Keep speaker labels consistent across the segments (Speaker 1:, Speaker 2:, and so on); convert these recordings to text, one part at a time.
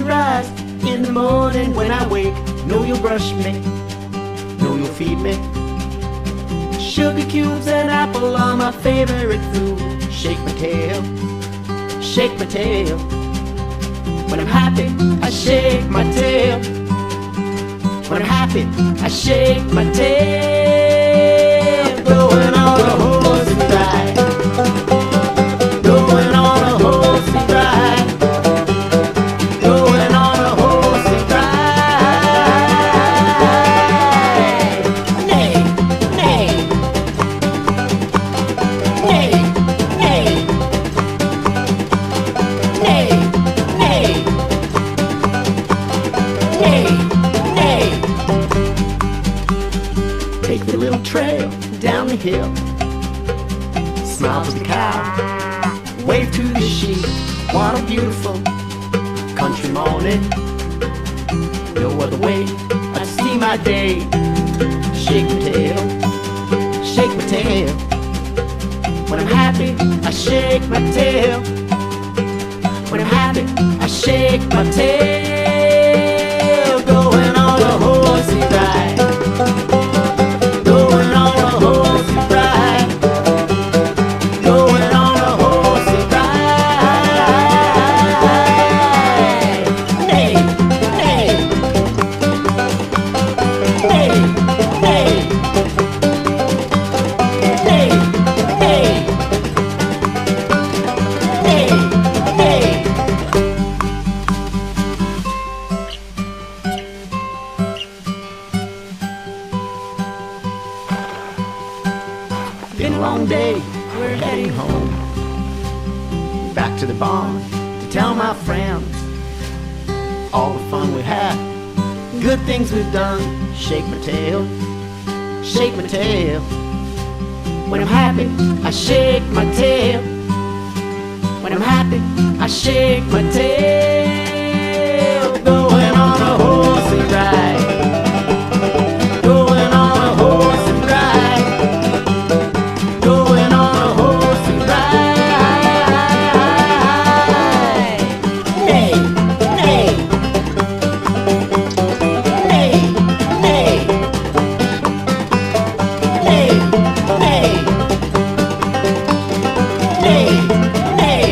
Speaker 1: to rise in the morning when I wake. Know you'll brush me, know you'll feed me. Sugar cubes and apple are my favorite food. Shake my tail, shake my tail. When I'm happy, I shake my tail. When I'm happy, I shake my tail. Going on a horsey ride, going on a horsey ride, going on a horsey ride. Nay, nay, nay, nay, nay, nay, nay, nay. Take the little trail down the hill, smile to the cow, wave to the sheep. What a beautiful country morning. No other way I'd see my day. Shake my tail, shake my tail. When I'm happy, I shake my tail. When I'm happy, I shake my tail. Going on a horsey ride, going on a horsey ride, going on a horsey ride. Nay, nay, nay, nay, nay, nay, nay, nay. Been a long day, we're heading home. Back to the barn to tell my friends all the fun we had, good things we've done. Shake my tail, shake my tail. When I'm happy, I shake my tail. When I'm happy, I shake my tail. Going on a horsey ride, going on a horsey ride, going on a horsey ride. Nay, nay, nay, nay, nay, nay, nay, nay.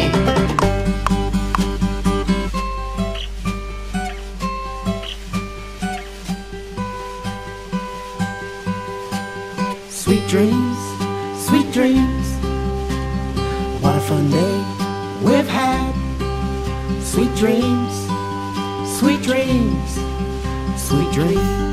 Speaker 1: Sweet dreams, sweet dreams. What a fun day we've had. Sweet dreams, sweet dreams, sweet dreams.